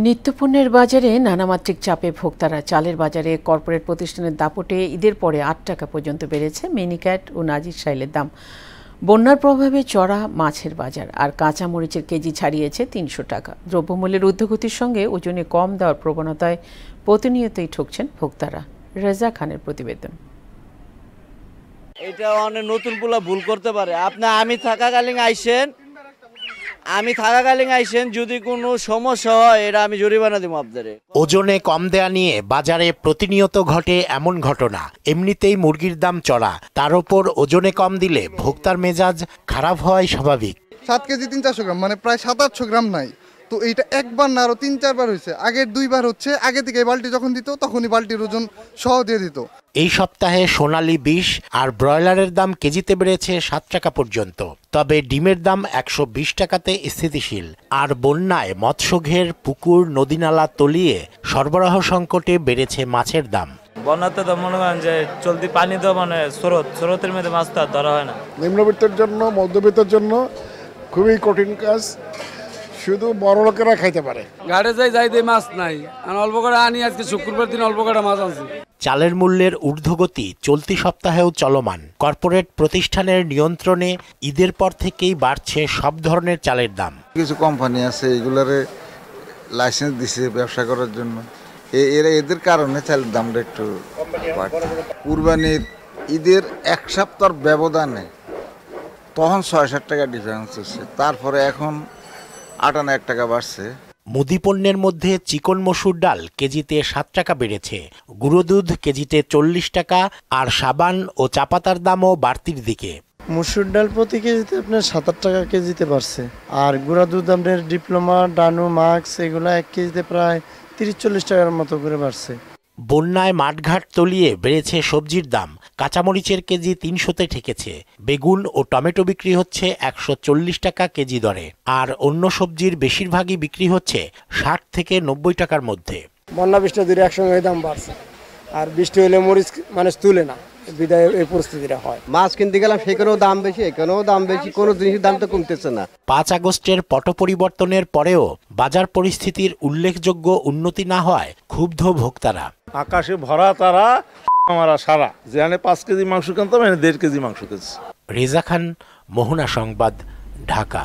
নিত্যপণ্যের বাজারে নানামাত্রিক চাপে ভোক্তারা। চালের বাজারে কর্পোরেট প্রতিষ্ঠানের দাপটে ঈদের পরে ৮ টাকা পর্যন্ত বেড়েছে মিনিক্যাট ও নাজির শাইলের দাম। বন্যার প্রভাবে চড়া মাছের বাজার আর কাঁচা মরিচের কেজি ছাড়িয়েছে ৩০০ টাকা। দ্রব্যমূল্যের ঊর্ধ্বগতির সঙ্গে ওজনে কম দেওয়ার প্রবণতায় প্রতিনিয়তই ঠকছেন ভোক্তারা। রেজা খানের প্রতিবেদন। এটা অনেক নতুন পোলা ভুল করতে পারে। আমি থাকাকালীন আইসেন যদি কোনো সমস্যা হয় এটা আমি জরিমানা দিব আপনাদের। ওজনে কম দেয়া নিয়ে বাজারে প্রতিনিয়ত ঘটে এমন ঘটনা। এমনিতেই মুরগির দাম চড়া, তার উপর ওজনে কম দিলে ভোক্তার মেজাজ খারাপ হওয়াই স্বাভাবিক। 7 কেজি 300-400 গ্রাম, মানে প্রায় 700-800 গ্রাম নাই তো এইটা একবার না আরো 3-4 বার হয়েছে। আগের 2 বার হচ্ছে, আগে থেকে বালতি যখন দিত তখনই বালতির ওজন সহ দিয়ে দিত। এই সপ্তাহে সোনালী 20 আর ব্রয়লারের দাম কেজিতে বেড়েছে 7 টাকা পর্যন্ত। তবে ডিমের দাম 120 টাকাতে স্থিতিশীল। আর বন্যায় মৎস্যঘের পুকুর নদীনালা তলিয়ে সরবরাহ সংকটে বেড়েছে মাছের দাম। বন্যাতে তো মনে করেন যে চলতি পানি তো মানে স্রোতের মধ্যে মাছ তো আর ধরা হয় না। নিম্নবিত্তের জন্য, মধ্যবিত্তের জন্য খুবই কঠিন কাজ। শুধু বড় লোকেরা খাইতে পারে। ঘাটে যাইতে মাছ নাই, অল্প করে আনি। আজকে শুক্রবার দিন অল্প করে মাছ আনছি। চালের মূল্যের ঊর্ধ্বগতি চলতি সপ্তাহেও চলমান। কর্পোরেট প্রতিষ্ঠানের নিয়ন্ত্রণে ঈদের পর থেকেই বাড়ছে সব ধরনের চালের দাম। কিছু কোম্পানি আছে এগুলারে লাইসেন্স দিছে ব্যবসা করার জন্য, এদের কারণে চালের দামটা একটু বাড়ছে। কুরবানির ঈদের 1 সপ্তাহ ব্যবধানে তখন 6-7 টাকা ডিফারেন্স হচ্ছে, তারপরে এখন 8-1 টাকা বাড়ছে। মুদি পণ্যের মধ্যে চিকন মসুর ডাল কেজিতে 7 টাকা বেড়েছে, গুঁড়ো দুধ কেজিতে 40 টাকা, আর সাবান ও চা পাতার দামও বাড়তির দিকে। মসুর ডাল প্রতি কেজিতে আপনার 7-8 টাকা কেজিতে বাড়ছে, আর গুঁড়া দুধ আপনার ডিপ্লোমা, ডানু, মাক্স এগুলো 1 কেজিতে প্রায় 30-40 টাকার মতো করে বাড়ছে। বন্যায় মাঠঘাট তলিয়ে বেড়েছে সবজির দাম। কাঁচামরিচের কেজি 300-তে ঠেকেছে। বেগুন ও টমেটো বিক্রি হচ্ছে 140 টাকা কেজি দরে, আর অন্য সবজির বেশিরভাগই বিক্রি হচ্ছে 60 থেকে 90 টাকার মধ্যে। বন্যা বৃষ্টি দুটো একসঙ্গে দাম বাড়ছে, আর বৃষ্টি হলে মরিচ মানুষ তুলে না, বিদায় এই পরিস্থিতিটা হয়। মাছ কিনতে গেলাম সেখানেও দাম বেশি, এখানেও দাম বেশি, কোনো জিনিসের দাম তো কমতেছে না। 5 আগস্টের পট পরিবর্তনের পরেও বাজার পরিস্থিতির উল্লেখযোগ্য উন্নতি না হওয়ায় ক্ষুব্ধ ভোক্তারা। আকাশে ভরা তারা আমার সারা, যেখানে 5 কেজি মাংস কিনতাম, 1.5 কেজি মাংস কিনছি। রেজা খান, মোহনা সংবাদ, ঢাকা।